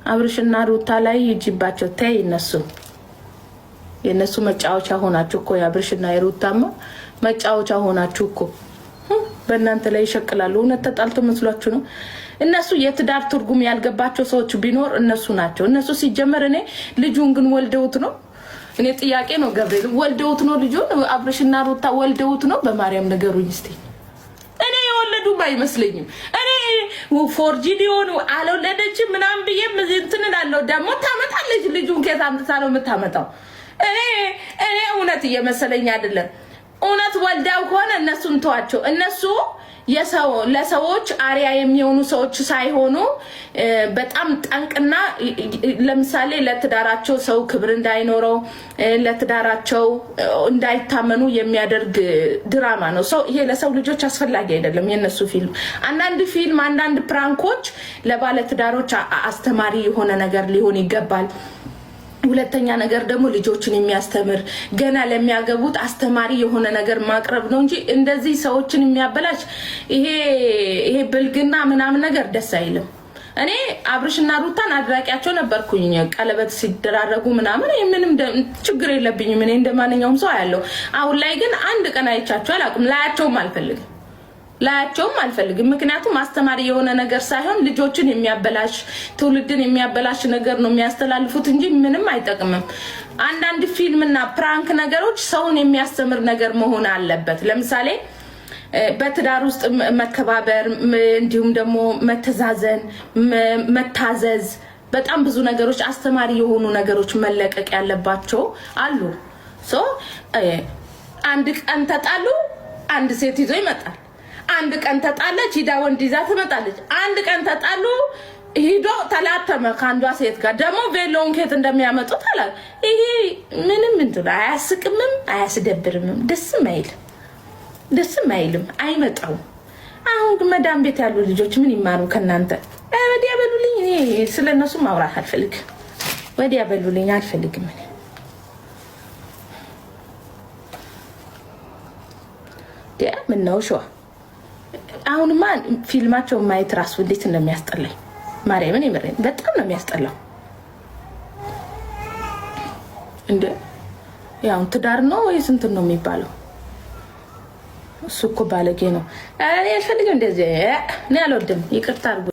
አብርሽና ሩታ ላይ ይጅባቸው ተይ። የነሱ መጫወቻ ሆናችሁ እኮ የአብርሽና የሩታማ መጫወቻ ሆናችሁ እኮ በእናንተ ላይ ይሸቅላሉ። እውነት ተጣልቶ መስሏችሁ ነው? እነሱ የትዳር ትርጉም ያልገባቸው ሰዎች ቢኖር እነሱ ናቸው። እነሱ ሲጀመር እኔ ልጁን ግን ወልደውት ነው። እኔ ጥያቄ ነው ገብርኤል ወልደውት ነው ልጁን? አብርሽና ሩታ ወልደውት ነው? በማርያም ነገሩኝ እስቲ። እኔ የወለዱ ባይመስለኝም እኔ ፎርጂድ ሆኑ አልወለደችም ምናምን ብዬ እንትን እላለሁ። ደግሞ ታመጣለች ልጁን ከየት አምጥታ ነው የምታመጣው? እኔ እውነት እየመሰለኝ አይደለም። እውነት ወልዳው ከሆነ እነሱን ተዋቸው። እነሱ ለሰዎች አሪያ የሚሆኑ ሰዎች ሳይሆኑ በጣም ጠንቅና ለምሳሌ ለትዳራቸው ሰው ክብር እንዳይኖረው ለትዳራቸው እንዳይታመኑ የሚያደርግ ድራማ ነው። ይሄ ለሰው ልጆች አስፈላጊ አይደለም። የነሱ ፊልም አንዳንድ ፕራንኮች ለባለትዳሮች አስተማሪ የሆነ ነገር ሊሆን ይገባል። ሁለተኛ ነገር ደግሞ ልጆችን የሚያስተምር ገና ለሚያገቡት አስተማሪ የሆነ ነገር ማቅረብ ነው እንጂ እንደዚህ ሰዎችን የሚያበላሽ ይሄ ብልግና ምናምን ነገር ደስ አይልም። እኔ አብርሽና ሩታን አድራቂያቸው ነበርኩኝ። ቀለበት ሲደራረጉ ምናምን ምንም ችግር የለብኝም። እኔ እንደማንኛውም ሰው ያለው። አሁን ላይ ግን አንድ ቀን አይቻቸው አላውቅም። ላያቸውም አልፈልግም። ምክንያቱም አስተማሪ የሆነ ነገር ሳይሆን ልጆችን የሚያበላሽ ትውልድን የሚያበላሽ ነገር ነው የሚያስተላልፉት እንጂ ምንም አይጠቅምም። አንዳንድ ፊልምና ፕራንክ ነገሮች ሰውን የሚያስተምር ነገር መሆን አለበት። ለምሳሌ በትዳር ውስጥ መከባበር፣ እንዲሁም ደግሞ መተዛዘን፣ መታዘዝ፣ በጣም ብዙ ነገሮች አስተማሪ የሆኑ ነገሮች መለቀቅ ያለባቸው አሉ። አንድ ቀን ተጣሉ፣ አንድ ሴት ይዞ ይመጣል። አንድ ቀን ተጣላች ሂዳ ወንድ ይዛ ትመጣለች። አንድ ቀን ተጣሉ ሂዶ ተላተመ ከአንዷ ሴት ጋር። ደግሞ ቬሎን ከት እንደሚያመጡት አላ ይሄ ምንም እንትን አያስቅምም አያስደብርምም ደስም አይልም አይመጣው። አሁን መዳም ቤት ያሉ ልጆች ምን ይማሩ ከናንተ? ወዲያ በሉልኝ። እኔ ስለነሱ ማውራት አልፈልግም። ወዲያ በሉልኝ አልፈልግም። ምን ነው ሸዋ አሁንማ ፊልማቸው ማየት ራሱ እንዴት እንደሚያስጠላኝ ማርያምን ይመረኝ። በጣም ነው የሚያስጠላው። እንዴ ያው ትዳር ነው ወይስ እንትን ነው የሚባለው? እሱ እኮ ባለጌ ነው። እኔ አልፈልግም እንደዚህ። እኔ አልወድም። ይቅርታ አድርጉ።